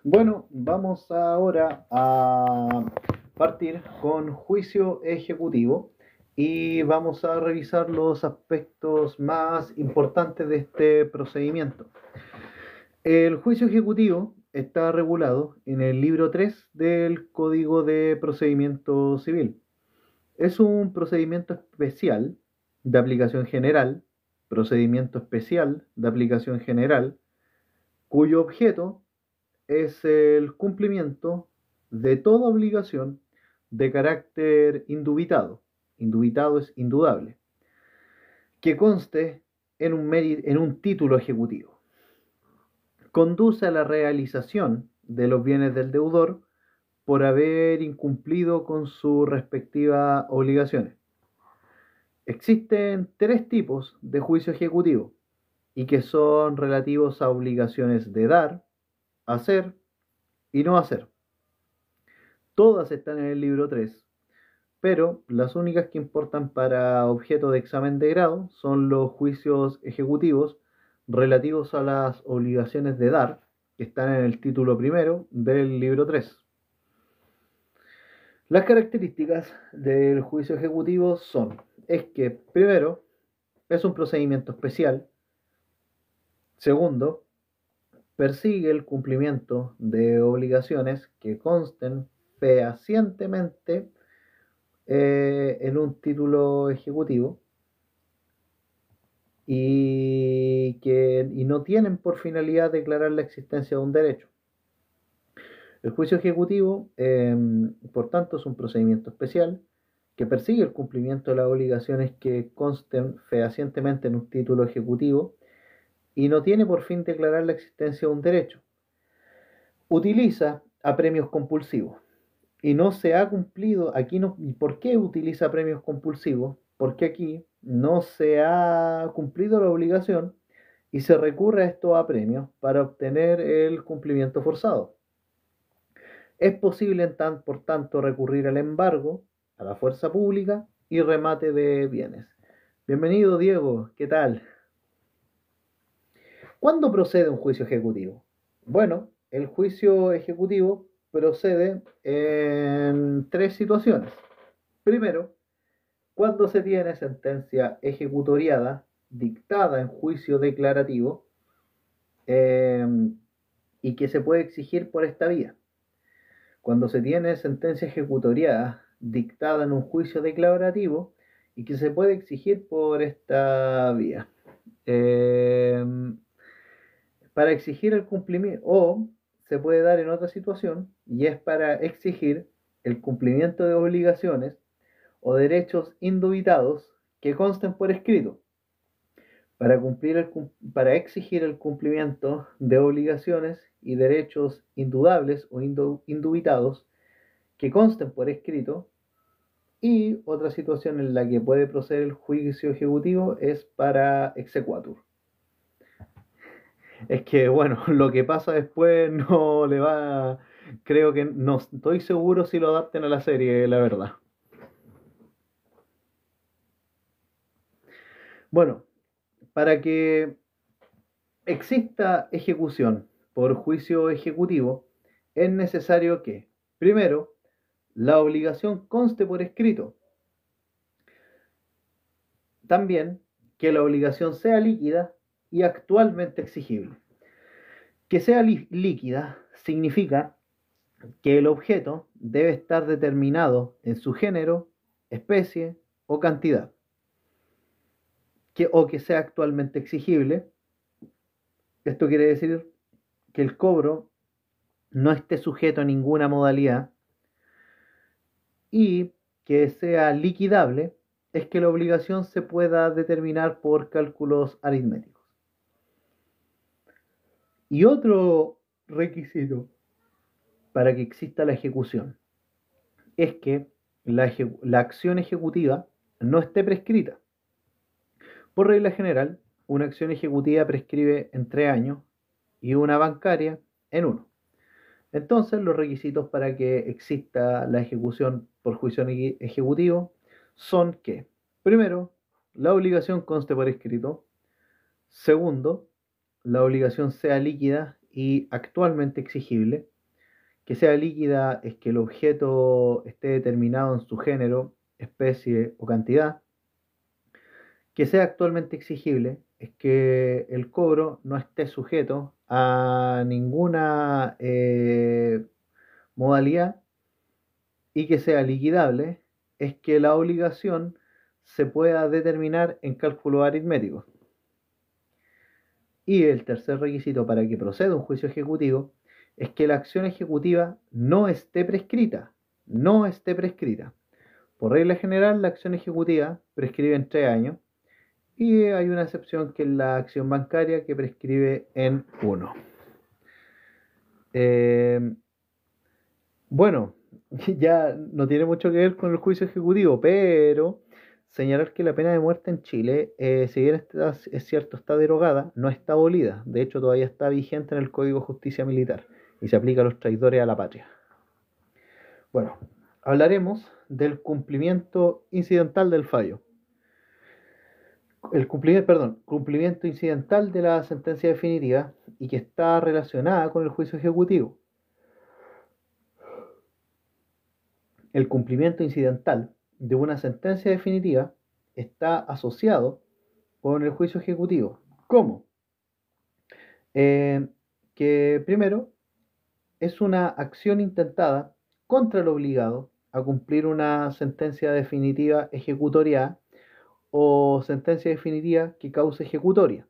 Bueno, vamos ahora a partir con juicio ejecutivo y vamos a revisar los aspectos más importantes de este procedimiento. El juicio ejecutivo está regulado en el libro 3 del Código de Procedimiento Civil. Es un procedimiento especial de aplicación general, procedimiento especial de aplicación general, cuyo objeto es el cumplimiento de toda obligación de carácter indubitado. Indubitado es indudable, que conste en un título ejecutivo. Conduce a la realización de los bienes del deudor por haber incumplido con sus respectivas obligaciones. Existen tres tipos de juicio ejecutivo y que son relativos a obligaciones de dar, hacer y no hacer. Todas están en el libro 3, pero las únicas que importan para objeto de examen de grado son los juicios ejecutivos relativos a las obligaciones de dar, que están en el título primero del libro 3. Las características del juicio ejecutivo es que, primero, es un procedimiento especial. Segundo, persigue el cumplimiento de obligaciones que consten fehacientemente en un título ejecutivo y no tienen por finalidad declarar la existencia de un derecho. El juicio ejecutivo, por tanto, es un procedimiento especial que persigue el cumplimiento de las obligaciones que consten fehacientemente en un título ejecutivo y no tiene por fin declarar la existencia de un derecho. Utiliza apremios compulsivos y no se ha cumplido, aquí no, ¿y por qué utiliza premios compulsivos? Porque aquí no se ha cumplido la obligación y se recurre a estos apremios para obtener el cumplimiento forzado. Es posible, por tanto, recurrir al embargo, a la fuerza pública y remate de bienes. Bienvenido, Diego, ¿qué tal? ¿Cuándo procede un juicio ejecutivo? Bueno, el juicio ejecutivo procede en tres situaciones. Primero, cuando se tiene sentencia ejecutoriada dictada en juicio declarativo eh, y que se puede exigir por esta vía. Cuando se tiene sentencia ejecutoriada dictada en un juicio declarativo y que se puede exigir por esta vía. Eh, para exigir el cumplimiento, o se puede dar en otra situación, y es para exigir el cumplimiento de obligaciones o derechos indubitados que consten por escrito, para exigir el cumplimiento de obligaciones y derechos indudables o indubitados que consten por escrito, y otra situación en la que puede proceder el juicio ejecutivo es para exequatur. Es que, bueno, lo que pasa después no le va. Creo que no estoy seguro si lo adapten a la serie, la verdad. Bueno, para que exista ejecución por juicio ejecutivo, es necesario que, primero, la obligación conste por escrito. También que la obligación sea líquida y actualmente exigible. Que sea líquida significa que el objeto debe estar determinado en su género, especie o cantidad, o que sea actualmente exigible. Esto quiere decir que el cobro no esté sujeto a ninguna modalidad, y que sea liquidable es que la obligación se pueda determinar por cálculos aritméticos. Y otro requisito para que exista la ejecución es que la acción ejecutiva no esté prescrita. Por regla general, una acción ejecutiva prescribe en 3 años y una bancaria en 1. Entonces, los requisitos para que exista la ejecución por juicio ejecutivo son que, primero, la obligación conste por escrito. Segundo, la obligación sea líquida y actualmente exigible. Que sea líquida es que el objeto esté determinado en su género, especie o cantidad. Que sea actualmente exigible es que el cobro no esté sujeto a ninguna modalidad, y que sea liquidable es que la obligación se pueda determinar en cálculos aritméticos. Y el tercer requisito para que proceda un juicio ejecutivo es que la acción ejecutiva no esté prescrita. No esté prescrita. Por regla general, la acción ejecutiva prescribe en 3 años y hay una excepción que es la acción bancaria que prescribe en 1. Bueno, ya no tiene mucho que ver con el juicio ejecutivo, pero señalar que la pena de muerte en Chile, si bien es cierto, está derogada, no está abolida. De hecho, todavía está vigente en el Código de Justicia Militar y se aplica a los traidores a la patria. Bueno, hablaremos del cumplimiento incidental del fallo. Cumplimiento incidental de la sentencia definitiva y que está relacionada con el juicio ejecutivo. El cumplimiento incidental de una sentencia definitiva está asociado con el juicio ejecutivo. ¿Cómo? Que primero es una acción intentada contra el obligado a cumplir una sentencia definitiva ejecutoriada o sentencia definitiva que cause ejecutoria.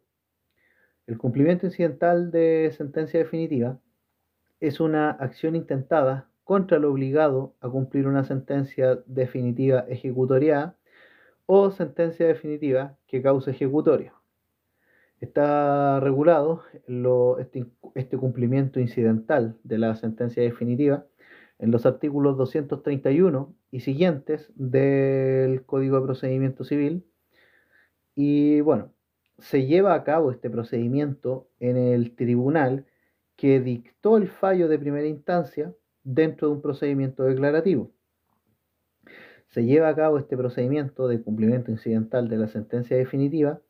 El cumplimiento incidental de sentencia definitiva es una acción intentada contra el obligado a cumplir una sentencia definitiva ejecutoriada o sentencia definitiva que cause ejecutoria. Está regulado este cumplimiento incidental de la sentencia definitiva en los artículos 231 y siguientes del Código de Procedimiento Civil. Y bueno, se lleva a cabo este procedimiento en el tribunal que dictó el fallo de primera instancia dentro de un procedimiento declarativo. Se lleva a cabo este procedimiento de cumplimiento incidental de la sentencia definitiva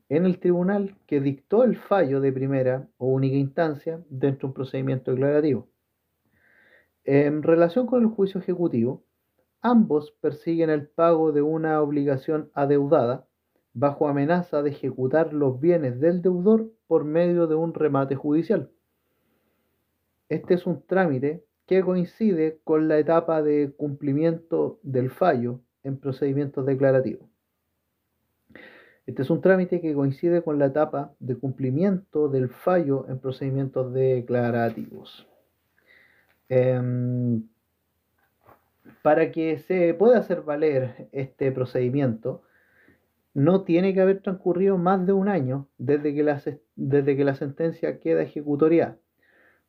en el tribunal que dictó el fallo de primera o única instancia dentro de un procedimiento declarativo. En relación con el juicio ejecutivo, ambos persiguen el pago de una obligación adeudada bajo amenaza de ejecutar los bienes del deudor por medio de un remate judicial. Este es un trámite que coincide con la etapa de cumplimiento del fallo en procedimientos declarativos. Este es un trámite que coincide con la etapa de cumplimiento del fallo en procedimientos declarativos. Para que se pueda hacer valer este procedimiento, no tiene que haber transcurrido más de un año desde que la sentencia queda ejecutoriada.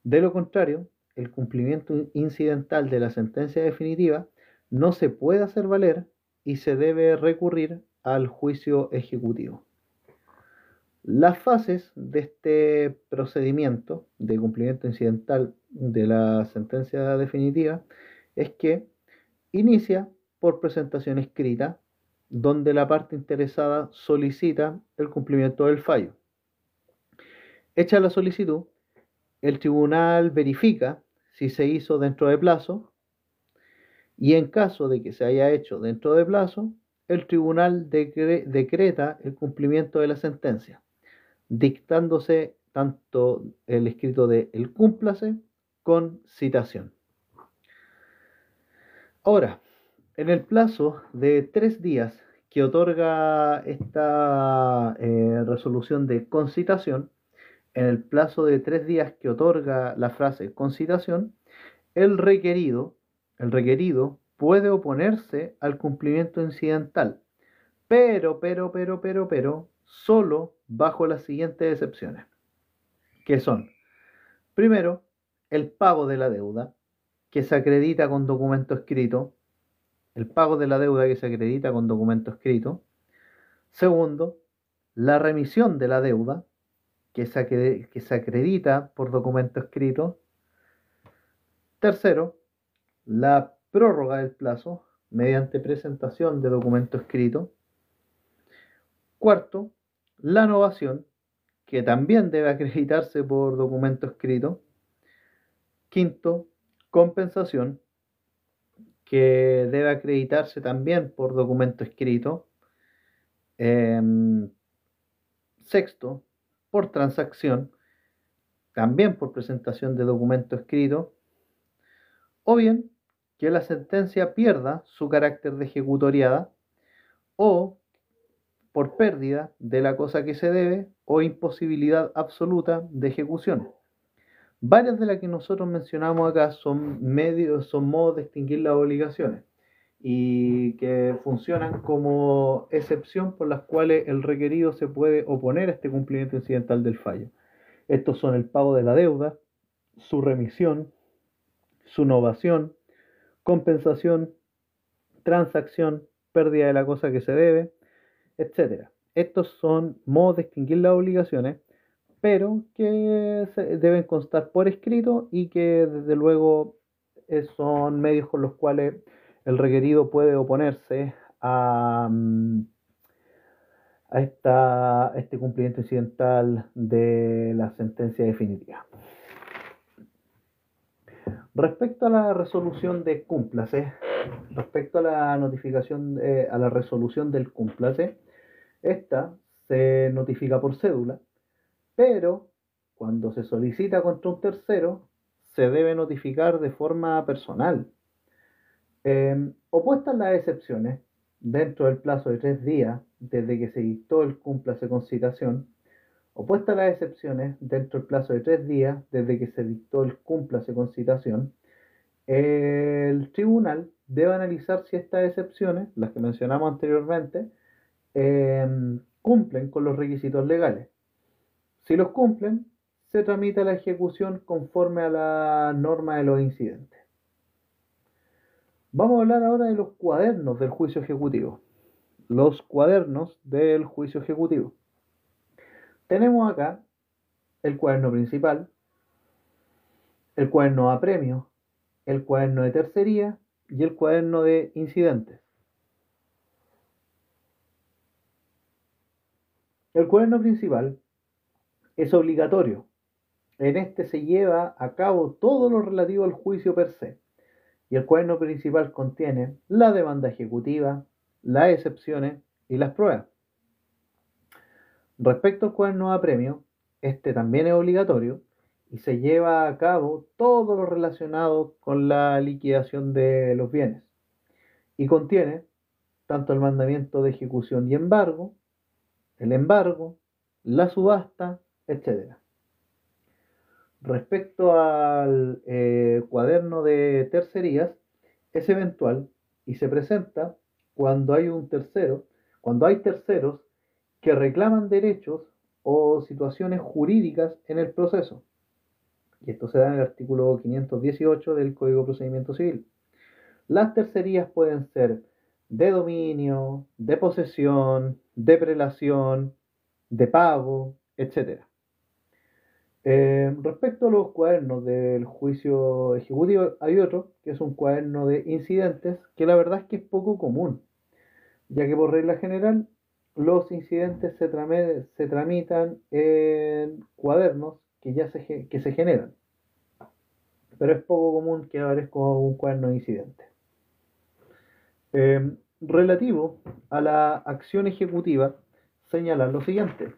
De lo contrario, el cumplimiento incidental de la sentencia definitiva no se puede hacer valer y se debe recurrir al juicio ejecutivo. Las fases de este procedimiento de cumplimiento incidental de la sentencia definitiva es que inicia por presentación escrita, donde la parte interesada solicita el cumplimiento del fallo. Hecha la solicitud, el tribunal verifica si se hizo dentro de plazo y en caso de que se haya hecho dentro de plazo, el tribunal decreta el cumplimiento de la sentencia, dictándose tanto el escrito de el cúmplase con citación. Ahora, en el plazo de 3 días que otorga esta resolución de concitación, en el plazo de 3 días que otorga la frase concitación, el requerido puede oponerse al cumplimiento incidental, pero, solo bajo las siguientes excepciones, que son, primero, el pago de la deuda, que se acredita con documento escrito, el pago de la deuda que se acredita con documento escrito. Segundo, la remisión de la deuda, que se acredita por documento escrito. Tercero, la prórroga del plazo mediante presentación de documento escrito. Cuarto, la novación, que también debe acreditarse por documento escrito. Quinto, compensación, que debe acreditarse también por documento escrito. Sexto, por transacción, también por presentación de documento escrito. O bien, que la sentencia pierda su carácter de ejecutoriada, o por pérdida de la cosa que se debe, o imposibilidad absoluta de ejecución. Varias de las que nosotros mencionamos acá son modos de extinguir las obligaciones y que funcionan como excepción por las cuales el requerido se puede oponer a este cumplimiento incidental del fallo. Estos son el pago de la deuda, su remisión, su novación, compensación, transacción, pérdida de la cosa que se debe, etc. Estos son modos de extinguir las obligaciones, pero que deben constar por escrito y que desde luego son medios con los cuales el requerido puede oponerse a este cumplimiento incidental de la sentencia definitiva. Respecto a la resolución de cúmplase, respecto a la notificación, a la resolución del cúmplase, esta se notifica por cédula, pero cuando se solicita contra un tercero, se debe notificar de forma personal. Opuestas las excepciones, dentro del plazo de 3 días desde que se dictó el cúmplase con citación, opuestas las excepciones, dentro del plazo de 3 días desde que se dictó el cúmplase con citación, el tribunal debe analizar si estas excepciones, las que mencionamos anteriormente, cumplen con los requisitos legales. Si los cumplen, se tramita la ejecución conforme a la norma de los incidentes. Vamos a hablar ahora de los cuadernos del juicio ejecutivo. Los cuadernos del juicio ejecutivo. Tenemos acá el cuaderno principal, el cuaderno a premio, el cuaderno de tercería y el cuaderno de incidentes. El cuaderno principal es obligatorio. En este se lleva a cabo todo lo relativo al juicio per se. Y el cuaderno principal contiene la demanda ejecutiva, las excepciones y las pruebas. Respecto al cuaderno a premio, este también es obligatorio y se lleva a cabo todo lo relacionado con la liquidación de los bienes. Y contiene tanto el mandamiento de ejecución y embargo, el embargo, la subasta, etc. Respecto al cuaderno de tercerías, es eventual y se presenta cuando hay terceros que reclaman derechos o situaciones jurídicas en el proceso. Y esto se da en el artículo 518 del Código de Procedimiento Civil. Las tercerías pueden ser de dominio, de posesión, de prelación, de pago, etc. Respecto a los cuadernos del juicio ejecutivo, hay otro que es un cuaderno de incidentes que la verdad es que es poco común, ya que por regla general los incidentes se tramitan en cuadernos que se generan, pero es poco común que aparezca un cuaderno de incidentes. Relativo a la acción ejecutiva, señalan lo siguiente.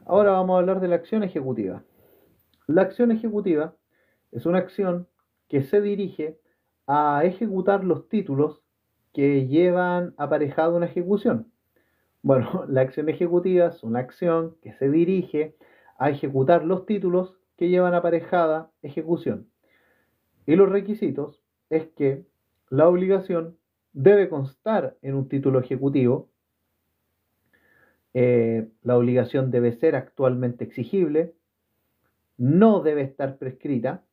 Ahora vamos a hablar de la acción ejecutiva. La acción ejecutiva es una acción que se dirige a ejecutar los títulos que llevan aparejado una ejecución. Bueno, la acción ejecutiva es una acción que se dirige a ejecutar los títulos que llevan aparejada ejecución. Y los requisitos es que la obligación debe constar en un título ejecutivo. La obligación debe ser actualmente exigible, no debe estar prescrita,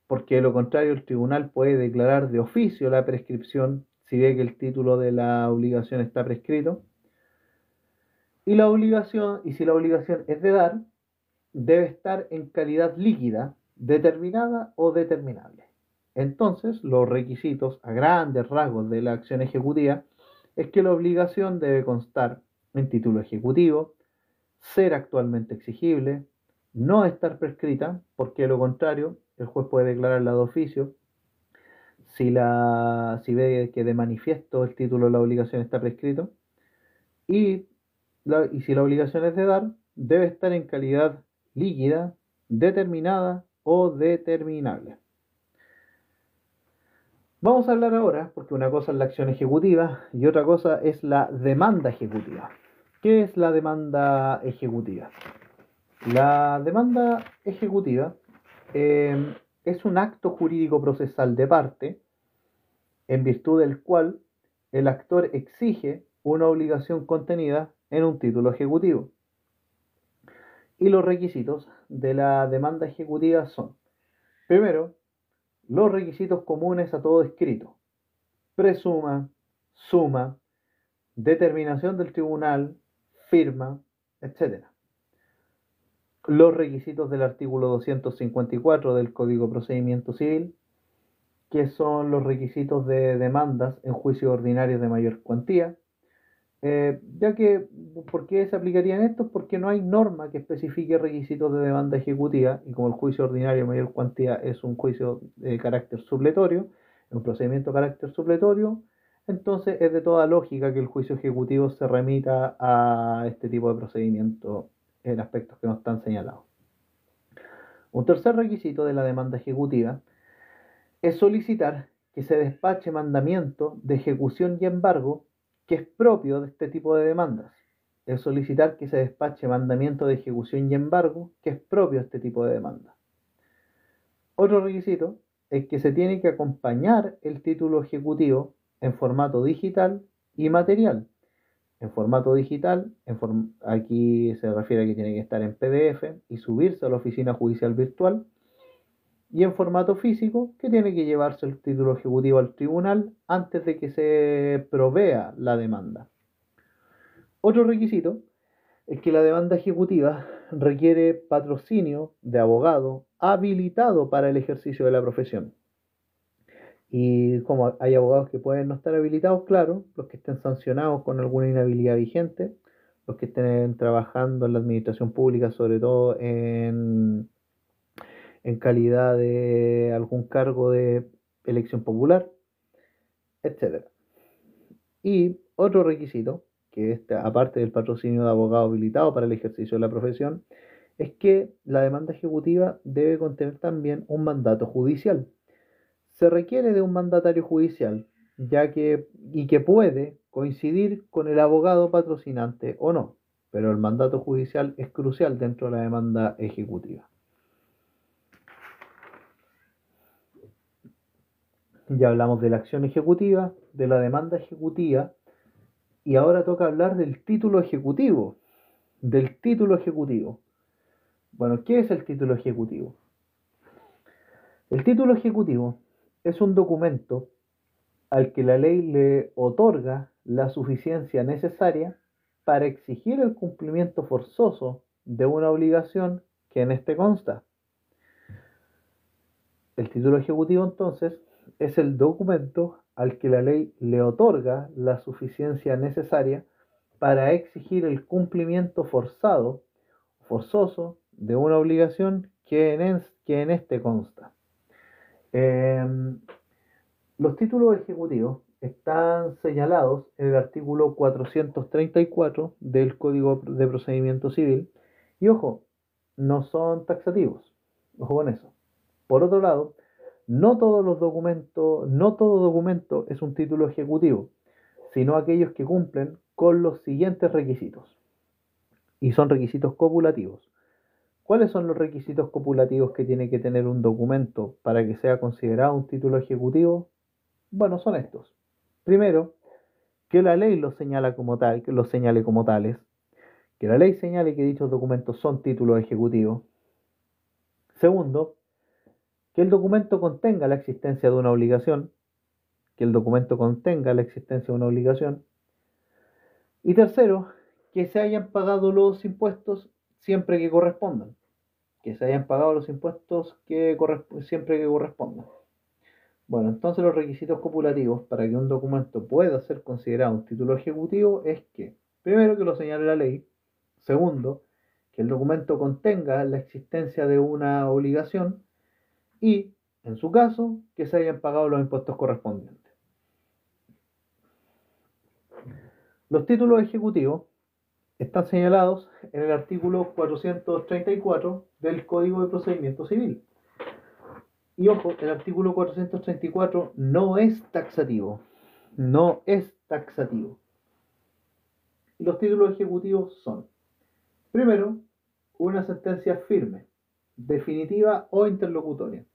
porque de lo contrario el tribunal puede declarar de oficio la prescripción si ve que el título de la obligación está prescrito. Y si la obligación es de dar, debe estar en calidad líquida, determinada o determinable. Entonces, los requisitos a grandes rasgos de la acción ejecutiva es que la obligación debe constar en título ejecutivo, ser actualmente exigible, no estar prescrita, porque de lo contrario, el juez puede declararla de oficio si ve que de manifiesto el título de la obligación está prescrito, y, y si la obligación es de dar, debe estar en calidad líquida, determinada o determinable. Vamos a hablar ahora, porque una cosa es la acción ejecutiva y otra cosa es la demanda ejecutiva. ¿Qué es la demanda ejecutiva? La demanda ejecutiva es un acto jurídico procesal de parte en virtud del cual el actor exige una obligación contenida en un título ejecutivo. Y los requisitos de la demanda ejecutiva son, primero, los requisitos comunes a todo escrito: presuma, suma, determinación del tribunal, firma, etc. Los requisitos del artículo 254 del Código de Procedimiento Civil, que son los requisitos de demandas en juicios ordinarios de mayor cuantía, ya que, ¿por qué se aplicarían estos? Porque no hay norma que especifique requisitos de demanda ejecutiva, y como el juicio ordinario de mayor cuantía es un juicio de carácter supletorio, un procedimiento de carácter supletorio, entonces es de toda lógica que el juicio ejecutivo se remita a este tipo de procedimiento en aspectos que no están señalados. Un tercer requisito de la demanda ejecutiva es solicitar que se despache mandamiento de ejecución y embargo que es propio de este tipo de demandas. Es solicitar que se despache mandamiento de ejecución y embargo que es propio de este tipo de demandas. Otro requisito es que se tiene que acompañar el título ejecutivo en formato digital y material. En formato digital, aquí se refiere a que tiene que estar en PDF y subirse a la oficina judicial virtual, y en formato físico, que tiene que llevarse el título ejecutivo al tribunal antes de que se provea la demanda. Otro requisito es que la demanda ejecutiva requiere patrocinio de abogado habilitado para el ejercicio de la profesión. Y como hay abogados que pueden no estar habilitados, claro, los que estén sancionados con alguna inhabilidad vigente, los que estén trabajando en la administración pública, sobre todo en calidad de algún cargo de elección popular, etcétera. Y otro requisito, que aparte del patrocinio de abogado habilitado para el ejercicio de la profesión, es que la demanda ejecutiva debe contener también un mandato judicial. Se requiere de un mandatario judicial, y que puede coincidir con el abogado patrocinante o no, pero el mandato judicial es crucial dentro de la demanda ejecutiva. Ya hablamos de la acción ejecutiva, de la demanda ejecutiva, y ahora toca hablar del título ejecutivo. Del título ejecutivo. Bueno, ¿qué es el título ejecutivo? El título ejecutivo es un documento al que la ley le otorga la suficiencia necesaria para exigir el cumplimiento forzoso de una obligación que en este consta. El título ejecutivo, entonces, es el documento al que la ley le otorga la suficiencia necesaria para exigir el cumplimiento forzoso, de una obligación que en este consta. Los títulos ejecutivos están señalados en el artículo 434 del Código de Procedimiento Civil, y ojo, no son taxativos, ojo con eso. Por otro lado, no todo documento es un título ejecutivo, sino aquellos que cumplen con los siguientes requisitos, y son requisitos copulativos. ¿Cuáles son los requisitos copulativos que tiene que tener un documento para que sea considerado un título ejecutivo? Bueno, son estos. Primero, que la ley los señale como tales, que la ley señale que dichos documentos son títulos ejecutivos. Segundo, que el documento contenga la existencia de una obligación, Y tercero, que se hayan pagado los impuestos siempre que correspondan, siempre que correspondan. Bueno, entonces los requisitos copulativos para que un documento pueda ser considerado un título ejecutivo es que, primero, que lo señale la ley; segundo, que el documento contenga la existencia de una obligación y, en su caso, que se hayan pagado los impuestos correspondientes. Los títulos ejecutivos están señalados en el artículo 434 del Código de Procedimiento Civil. Y ojo, el artículo 434 no es taxativo. No es taxativo. Y los títulos ejecutivos son, primero, una sentencia firme, definitiva o interlocutoria.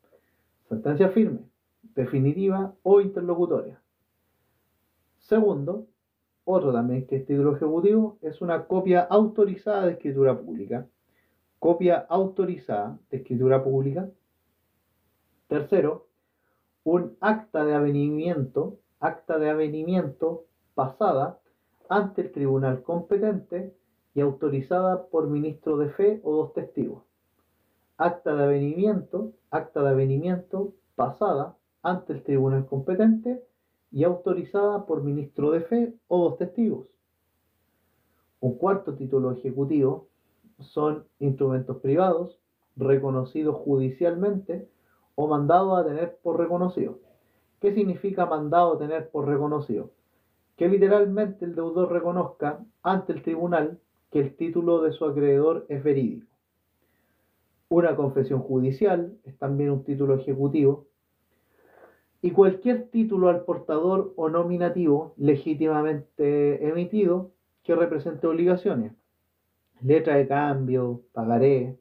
Sentencia firme, definitiva o interlocutoria. Segundo, otro también que es título ejecutivo, es una copia autorizada de escritura pública. Copia autorizada de escritura pública. Tercero, un acta de avenimiento pasada ante el tribunal competente y autorizada por ministro de fe o dos testigos. Acta de avenimiento pasada ante el tribunal competente y autorizada por ministro de fe o dos testigos. Un cuarto título ejecutivo son instrumentos privados reconocidos judicialmente o mandados a tener por reconocido. ¿Qué significa mandado a tener por reconocido? Que literalmente el deudor reconozca ante el tribunal que el título de su acreedor es verídico. Una confesión judicial es también un título ejecutivo. Y cualquier título al portador o nominativo legítimamente emitido que represente obligaciones, letra de cambio, pagaré,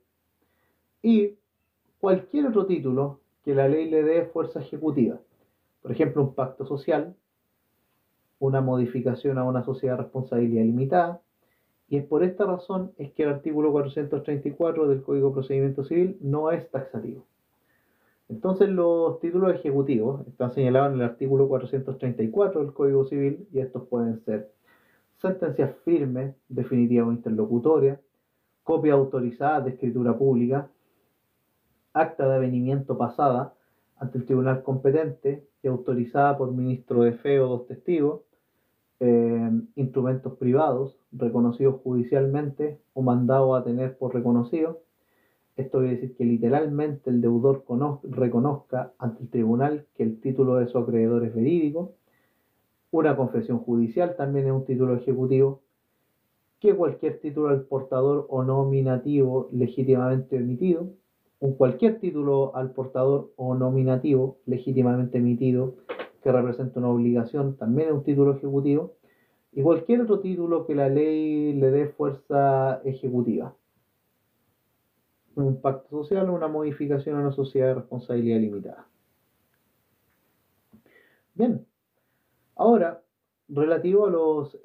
y cualquier otro título que la ley le dé fuerza ejecutiva. Por ejemplo, un pacto social, una modificación a una sociedad de responsabilidad limitada, y es por esta razón es que el artículo 434 del Código de Procedimiento Civil no es taxativo. Entonces los títulos ejecutivos están señalados en el artículo 434 del Código Civil y estos pueden ser sentencias firmes, definitivas o interlocutorias, copia autorizada de escritura pública, acta de avenimiento pasada ante el tribunal competente y autorizada por ministro de fe o dos testigos, instrumentos privados reconocidos judicialmente o mandados a tener por reconocidos. Esto quiere decir que literalmente el deudor reconozca ante el tribunal que el título de su acreedor es verídico. Una confesión judicial también es un título ejecutivo. Que cualquier título al portador o nominativo legítimamente emitido. Cualquier título al portador o nominativo legítimamente emitido que represente una obligación también es un título ejecutivo. Y cualquier otro título que la ley le dé fuerza ejecutiva. Un pacto social o una modificación a una sociedad de responsabilidad limitada. Bien, ahora, relativo a los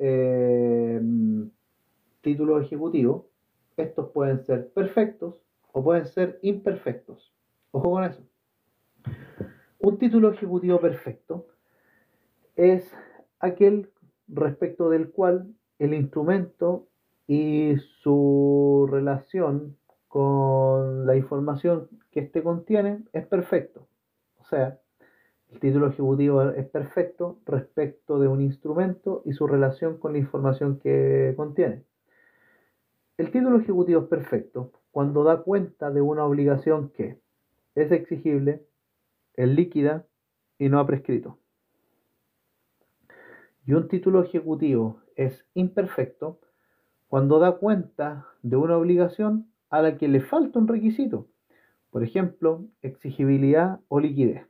títulos ejecutivos, estos pueden ser perfectos o pueden ser imperfectos. Ojo con eso. Un título ejecutivo perfecto es aquel respecto del cual el instrumento y su relación con la información que éste contiene es perfecto. O sea, el título ejecutivo es perfecto respecto de un instrumento y su relación con la información que contiene. El título ejecutivo es perfecto cuando da cuenta de una obligación que es exigible, es líquida y no ha prescrito. Y un título ejecutivo es imperfecto cuando da cuenta de una obligación a la que le falta un requisito, por ejemplo, exigibilidad o liquidez.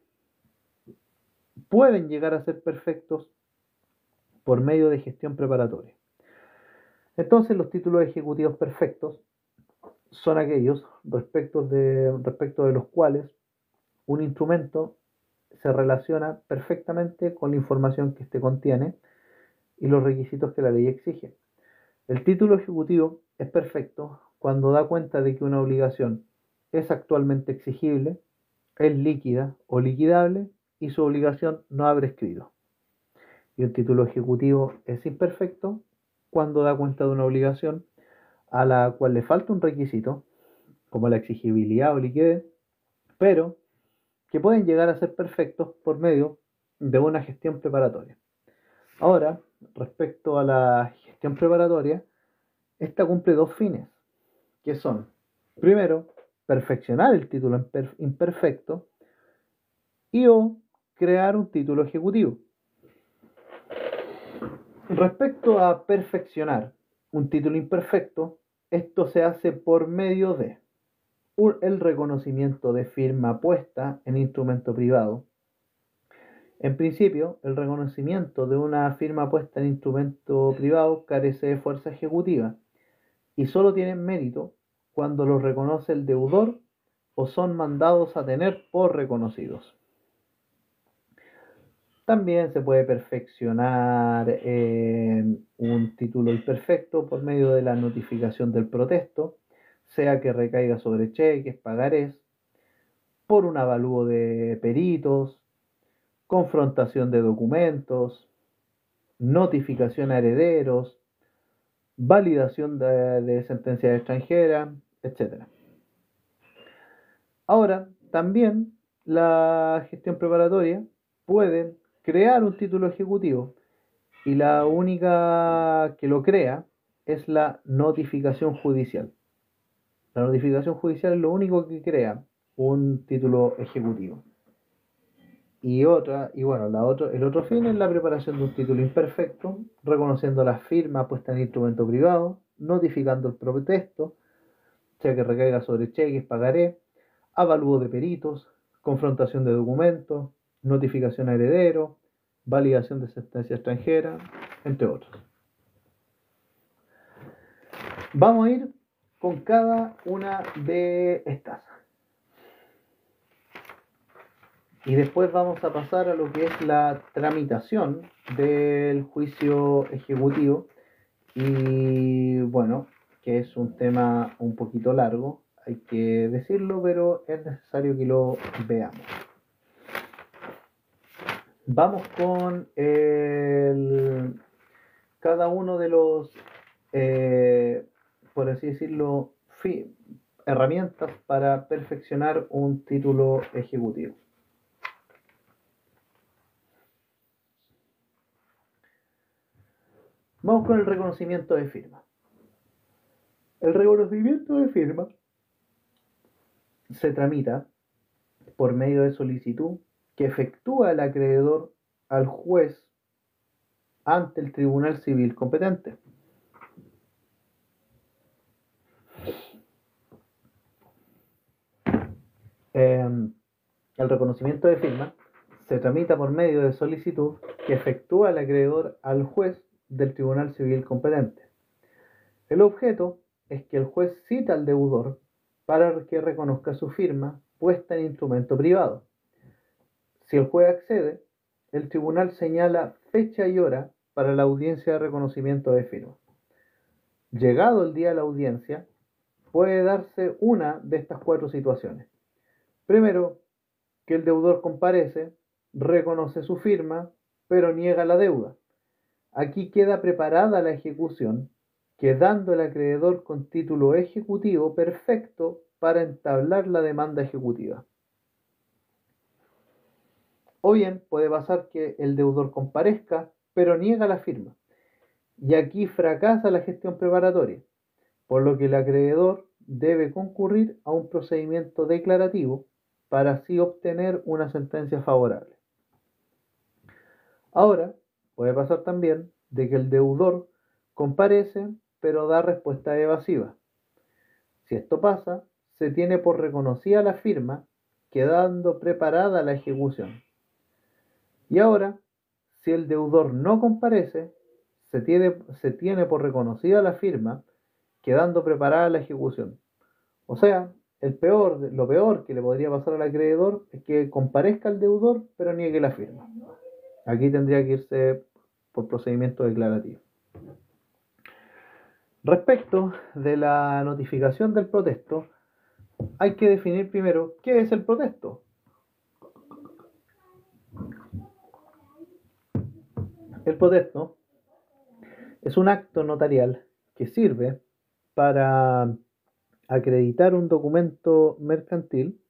Pueden llegar a ser perfectos por medio de gestión preparatoria. Entonces, los títulos ejecutivos perfectos son aquellos respecto de los cuales un instrumento se relaciona perfectamente con la información que éste contiene y los requisitos que la ley exige. El título ejecutivo es perfecto cuando da cuenta de que una obligación es actualmente exigible, es líquida o liquidable y su obligación no ha prescrito. Y un título ejecutivo es imperfecto cuando da cuenta de una obligación a la cual le falta un requisito, como la exigibilidad o liquidez, pero que pueden llegar a ser perfectos por medio de una gestión preparatoria. Ahora, respecto a la gestión preparatoria, esta cumple dos fines, que son, primero, perfeccionar el título imperfecto y o crear un título ejecutivo. Respecto a perfeccionar un título imperfecto, esto se hace por medio de el reconocimiento de firma puesta en instrumento privado. En principio, el reconocimiento de una firma puesta en instrumento privado carece de fuerza ejecutiva y solo tienen mérito cuando los reconoce el deudor o son mandados a tener por reconocidos. También se puede perfeccionar un título imperfecto por medio de la notificación del protesto, sea que recaiga sobre cheques, pagarés, por un avalúo de peritos, confrontación de documentos, notificación a herederos, validación de sentencias extranjeras, etc. Ahora, también la gestión preparatoria puede crear un título ejecutivo y la única que lo crea es la notificación judicial. La notificación judicial es lo único que crea un título ejecutivo. Y el otro fin es la preparación de un título imperfecto, reconociendo la firma puesta en instrumento privado, notificando el protesto, sea que recaiga sobre cheques, pagaré, avalúo de peritos, confrontación de documentos, notificación a heredero, validación de sentencia extranjera, entre otros. Vamos a ir con cada una de estas. Y después vamos a pasar a lo que es la tramitación del juicio ejecutivo. Y bueno, que es un tema un poquito largo, hay que decirlo, pero es necesario que lo veamos. Vamos con cada uno de los, por así decirlo, herramientas para perfeccionar un título ejecutivo. Vamos con el reconocimiento de firma. El reconocimiento de firma se tramita por medio de solicitud que efectúa el acreedor al juez ante el tribunal civil competente. El reconocimiento de firma se tramita por medio de solicitud que efectúa el acreedor al juez del tribunal civil competente. El objeto es que el juez cita al deudor para que reconozca su firma puesta en instrumento privado. Si el juez accede, el tribunal señala fecha y hora para la audiencia de reconocimiento de firma. Llegado el día de la audiencia, puede darse una de estas cuatro situaciones. Primero, que el deudor comparece, reconoce su firma, pero niega la deuda. Aquí queda preparada la ejecución, quedando el acreedor con título ejecutivo perfecto para entablar la demanda ejecutiva. O bien puede pasar que el deudor comparezca, pero niega la firma. Y aquí fracasa la gestión preparatoria, por lo que el acreedor debe concurrir a un procedimiento declarativo para así obtener una sentencia favorable. Ahora, puede pasar también de que el deudor comparece, pero da respuesta evasiva. Si esto pasa, se tiene por reconocida la firma, quedando preparada la ejecución. Y ahora, si el deudor no comparece, se tiene por reconocida la firma, quedando preparada la ejecución. O sea, lo peor que le podría pasar al acreedor es que comparezca el deudor, pero niegue la firma. Aquí tendría que irse por procedimiento declarativo. Respecto de la notificación del protesto, hay que definir primero qué es el protesto. El protesto es un acto notarial que sirve para acreditar un documento mercantil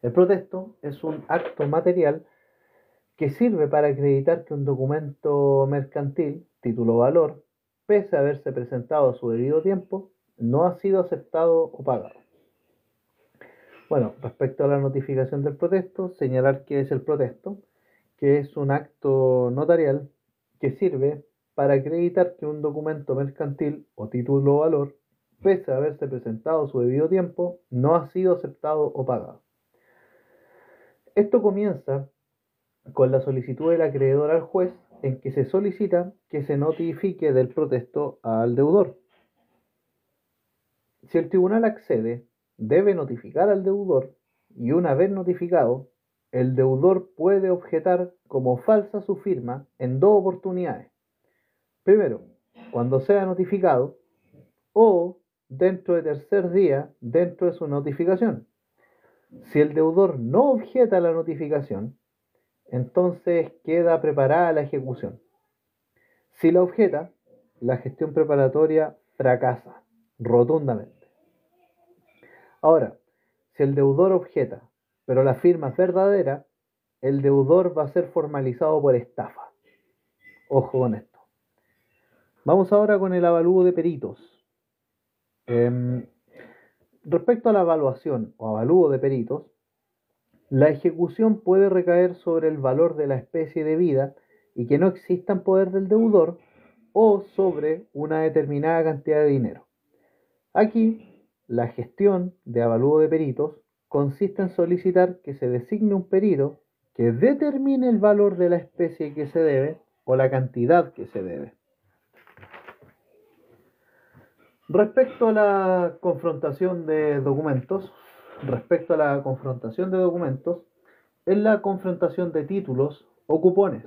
El protesto es un acto material que sirve para acreditar que un documento mercantil, título o valor, pese a haberse presentado a su debido tiempo, no ha sido aceptado o pagado. Bueno, respecto a la notificación del protesto, señalar que es el protesto, que es un acto notarial que sirve para acreditar que un documento mercantil o título o valor, pese a haberse presentado a su debido tiempo, no ha sido aceptado o pagado. Esto comienza con la solicitud del acreedor al juez en que se solicita que se notifique del protesto al deudor. Si el tribunal accede, debe notificar al deudor y una vez notificado, el deudor puede objetar como falsa su firma en dos oportunidades. Primero, cuando sea notificado o dentro de tercer día dentro de su notificación. Si el deudor no objeta la notificación, entonces queda preparada la ejecución. Si la objeta, la gestión preparatoria fracasa rotundamente. Ahora, si el deudor objeta, pero la firma es verdadera, el deudor va a ser formalizado por estafa. Ojo con esto. Vamos ahora con el avalúo de peritos. Respecto a la evaluación o avalúo de peritos, la ejecución puede recaer sobre el valor de la especie debida y que no exista en poder del deudor o sobre una determinada cantidad de dinero. Aquí, la gestión de avalúo de peritos consiste en solicitar que se designe un perito que determine el valor de la especie que se debe o la cantidad que se debe. Respecto a la confrontación de documentos, es la confrontación de títulos o cupones.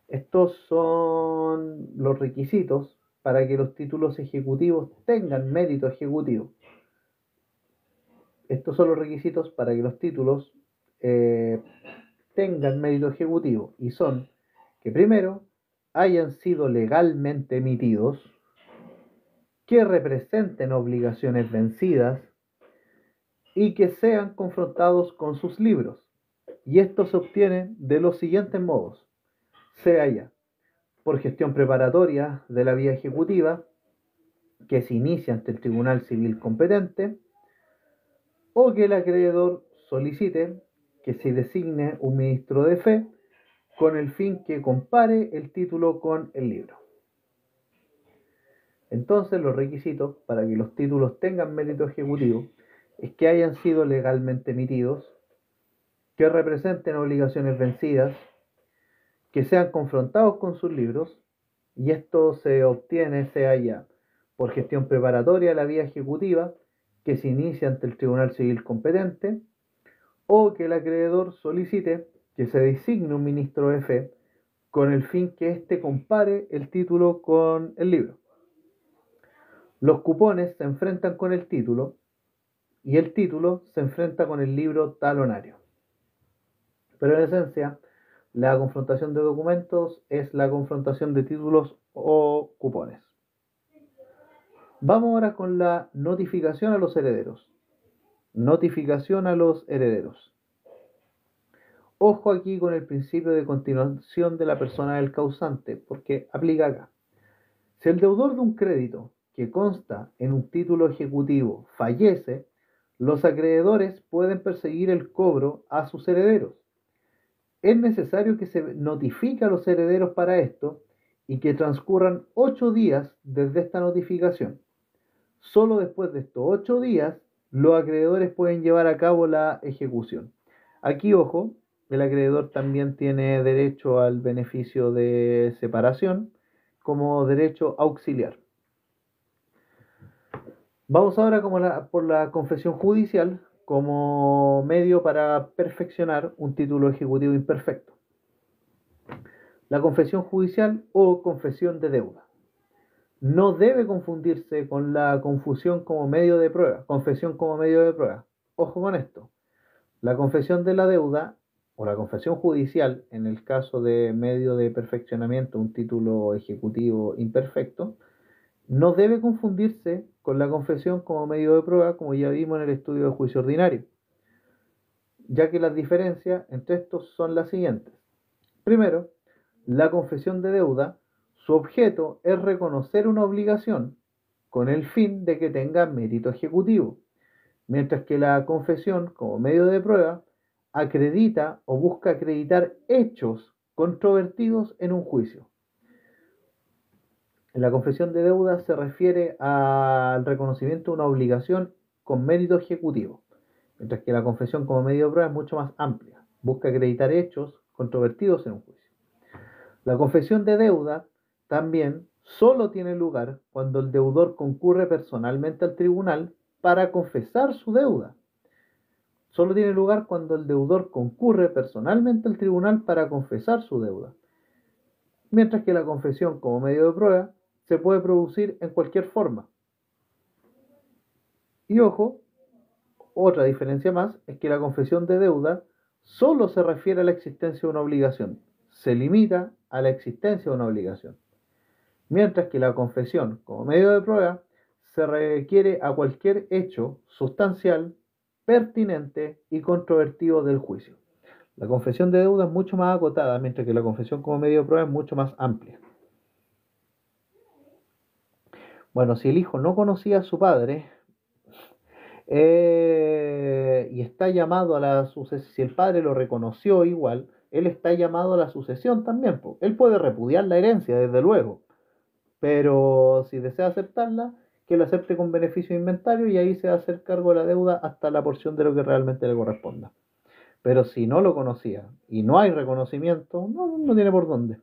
Estos son los requisitos para que los títulos ejecutivos tengan mérito ejecutivo. Estos son los requisitos para que los títulos tengan mérito ejecutivo y son que primero hayan sido legalmente emitidos, que representen obligaciones vencidas y que sean confrontados con sus libros. Y esto se obtiene de los siguientes modos: sea ya por gestión preparatoria de la vía ejecutiva, que se inicia ante el tribunal civil competente, o que el acreedor solicite que se designe un ministro de fe con el fin que compare el título con el libro. Entonces, los requisitos para que los títulos tengan mérito ejecutivo es que hayan sido legalmente emitidos, que representen obligaciones vencidas, que sean confrontados con sus libros, y esto se obtiene, sea ya por gestión preparatoria de la vía ejecutiva, que se inicia ante el tribunal civil competente, o que el acreedor solicite que se designe un ministro de fe con el fin que éste compare el título con el libro. Los cupones se enfrentan con el título y el título se enfrenta con el libro talonario. Pero en esencia, la confrontación de documentos es la confrontación de títulos o cupones. Vamos ahora con la notificación a los herederos. Notificación a los herederos. Ojo aquí con el principio de continuación de la persona del causante, porque aplica acá. Si el deudor de un crédito que consta en un título ejecutivo fallece, los acreedores pueden perseguir el cobro a sus herederos. Es necesario que se notifique a los herederos para esto y que transcurran 8 días desde esta notificación. Solo después de estos 8 días, los acreedores pueden llevar a cabo la ejecución. Aquí, ojo, el acreedor también tiene derecho al beneficio de separación como derecho auxiliar. Vamos ahora por la confesión judicial como medio para perfeccionar un título ejecutivo imperfecto. La confesión judicial o confesión de deuda no debe confundirse con la confusión como medio de prueba, confesión como medio de prueba. Ojo con esto. La confesión de la deuda o la confesión judicial, en el caso de medio de perfeccionamiento, un título ejecutivo imperfecto, no debe confundirse con la confesión como medio de prueba, como ya vimos en el estudio de juicio ordinario. ya que las diferencias entre estos son las siguientes. Primero, la confesión de deuda, su objeto es reconocer una obligación con el fin de que tenga mérito ejecutivo, mientras que la confesión, como medio de prueba, acredita o busca acreditar hechos controvertidos en un juicio. La confesión de deuda se refiere al reconocimiento de una obligación con mérito ejecutivo, mientras que la confesión como medio de prueba es mucho más amplia, busca acreditar hechos controvertidos en un juicio. La confesión de deuda también solo tiene lugar cuando el deudor concurre personalmente al tribunal para confesar su deuda. Solo tiene lugar cuando el deudor concurre personalmente al tribunal para confesar su deuda. Mientras que la confesión como medio de prueba se puede producir en cualquier forma. Y ojo, otra diferencia más es que la confesión de deuda solo se refiere a la existencia de una obligación, se limita a la existencia de una obligación. Mientras que la confesión como medio de prueba se requiere a cualquier hecho sustancial, pertinente y controvertido del juicio. La confesión de deuda es mucho más acotada, mientras que la confesión como medio de prueba es mucho más amplia. Bueno, si el hijo no conocía a su padre y está llamado a la sucesión, si el padre lo reconoció igual, él está llamado a la sucesión también. Él puede repudiar la herencia, desde luego, pero si desea aceptarla, que la acepte con beneficio de inventario y ahí se va a hacer cargo de la deuda hasta la porción de lo que realmente le corresponda. Pero si no lo conocía y no hay reconocimiento, no tiene por dónde.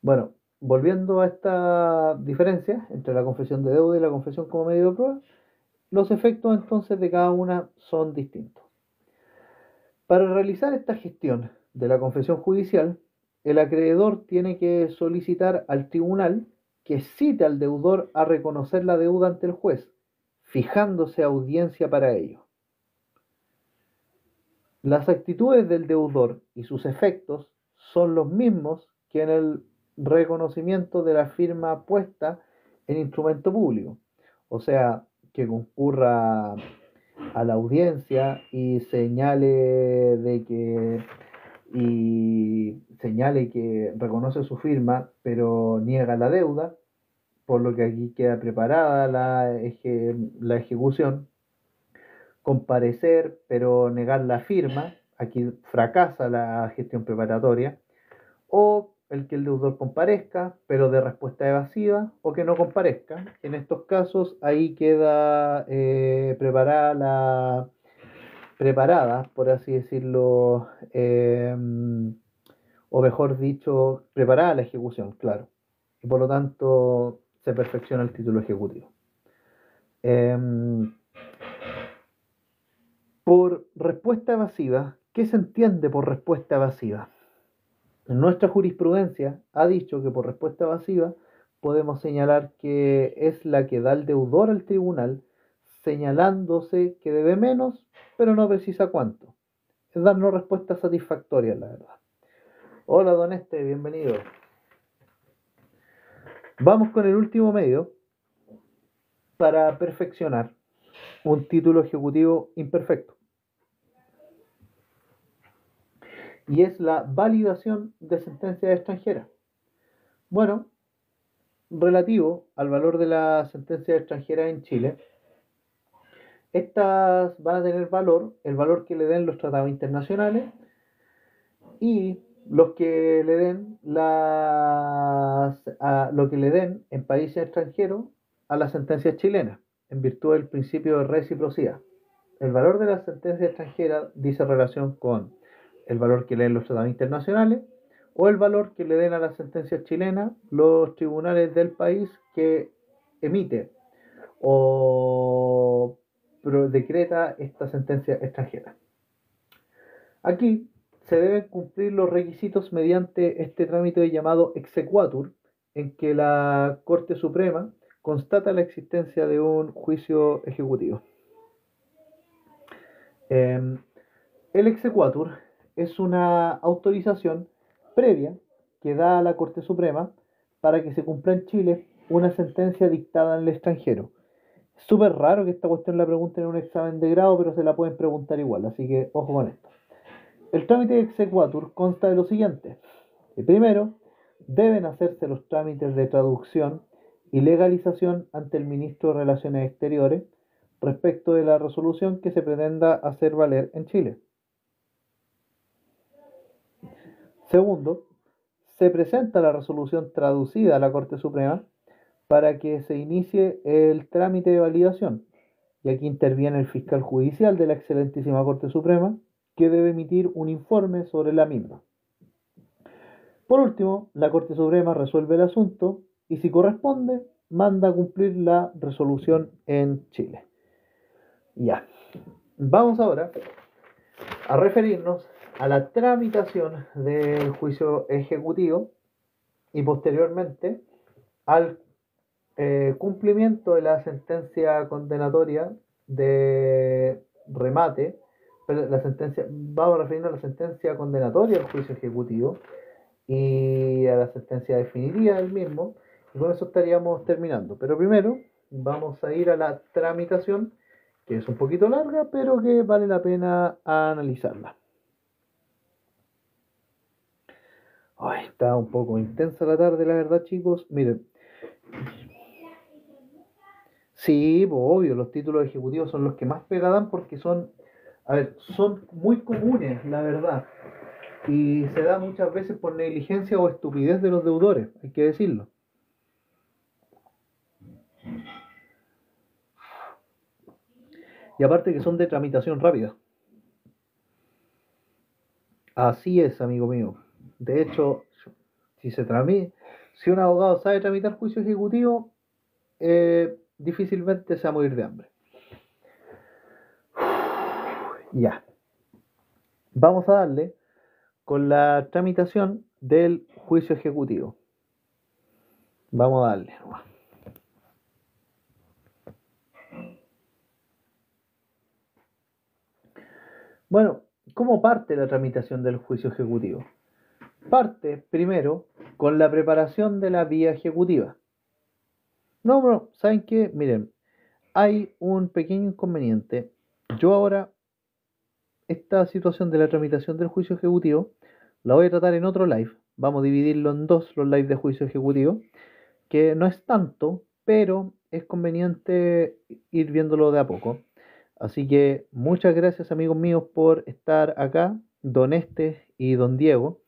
Bueno, volviendo a esta diferencia entre la confesión de deuda y la confesión como medio de prueba, los efectos entonces de cada una son distintos. Para realizar esta gestión de la confesión judicial, el acreedor tiene que solicitar al tribunal que cite al deudor a reconocer la deuda ante el juez, fijándose audiencia para ello. Las actitudes del deudor y sus efectos son los mismos que en el reconocimiento de la firma puesta en instrumento público, o sea, que concurra a la audiencia y señale que reconoce su firma, pero niega la deuda, por lo que aquí queda preparada la ejecución. Comparecer, pero negar la firma, aquí fracasa la gestión preparatoria. O el que el deudor comparezca, pero de respuesta evasiva, o que no comparezca. En estos casos, ahí queda preparada, por así decirlo, o mejor dicho, preparada la ejecución, claro. Y por lo tanto, se perfecciona el título ejecutivo. Por respuesta evasiva, ¿qué se entiende por respuesta evasiva? En nuestra jurisprudencia ha dicho que por respuesta evasiva podemos señalar que es la que da el deudor al tribunal señalándose que debe menos, pero no precisa cuánto. Es darnos respuestas satisfactorias, la verdad. Hola, don bienvenido. Vamos con el último medio para perfeccionar un título ejecutivo imperfecto. Y es la validación de sentencias extranjeras. Bueno, relativo al valor de las sentencias extranjeras en Chile, estas van a tener valor, el valor que le den los tratados internacionales y los que le den lo que le den en países extranjeros a las sentencias chilenas, en virtud del principio de reciprocidad. El valor de las sentencias extranjeras dice relación con el valor que leen los tratados internacionales o el valor que le den a las sentencias chilenas los tribunales del país que emite o decreta esta sentencia extranjera. Aquí se deben cumplir los requisitos mediante este trámite llamado exequatur, en que la Corte Suprema constata la existencia de un juicio ejecutivo. El exequatur es una autorización previa que da a la Corte Suprema para que se cumpla en Chile una sentencia dictada en el extranjero, Es súper raro que esta cuestión la pregunten en un examen de grado, pero se la pueden preguntar igual, así que ojo con esto. El trámite de exequatur consta de lo siguiente. Primero, deben hacerse los trámites de traducción y legalización ante el ministro de Relaciones Exteriores respecto de la resolución que se pretenda hacer valer en Chile. Segundo, se presenta la resolución traducida a la Corte Suprema para que se inicie el trámite de validación. Y aquí interviene el fiscal judicial de la excelentísima Corte Suprema, que debe emitir un informe sobre la misma. Por último, la Corte Suprema resuelve el asunto y, si corresponde, manda a cumplir la resolución en Chile. Ya. Vamos ahora a referirnos a la tramitación del juicio ejecutivo y posteriormente al cumplimiento de la sentencia condenatoria de remate, vamos a referirnos a la sentencia condenatoria del juicio ejecutivo y a la sentencia definitiva del mismo, y con eso estaríamos terminando. Pero primero vamos a ir a la tramitación, que es un poquito larga, pero que vale la pena analizarla. Ay, está un poco intensa la tarde, la verdad, chicos. Miren. Sí, pues obvio, los títulos ejecutivos son los que más pega dan porque son, a ver, son muy comunes, la verdad. Y se da muchas veces por negligencia o estupidez de los deudores, hay que decirlo. Y aparte que son de tramitación rápida. Así es, amigo mío. De hecho, si un abogado sabe tramitar juicio ejecutivo, difícilmente se va a morir de hambre. Ya. Vamos a darle con la tramitación del juicio ejecutivo. Vamos a darle. Bueno, ¿cómo parte la tramitación del juicio ejecutivo? Parte primero con la preparación de la vía ejecutiva. No, ¿saben qué? Miren, hay un pequeño inconveniente. Yo ahora, esta situación de la tramitación del juicio ejecutivo, la voy a tratar en otro live. Vamos a dividirlo en dos, los lives de juicio ejecutivo, que no es tanto, pero es conveniente ir viéndolo de a poco. Así que muchas gracias, amigos míos, por estar acá, don Este y don Diego.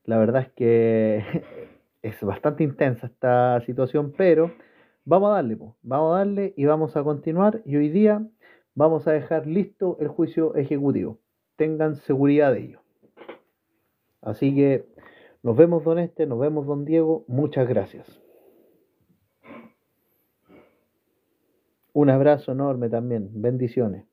La verdad es que es bastante intensa esta situación, pero vamos a darle, vamos a darle y vamos a continuar. Y hoy día vamos a dejar listo el juicio ejecutivo. Tengan seguridad de ello. Así que nos vemos, don Este, nos vemos, don Diego. Muchas gracias. Un abrazo enorme también. Bendiciones.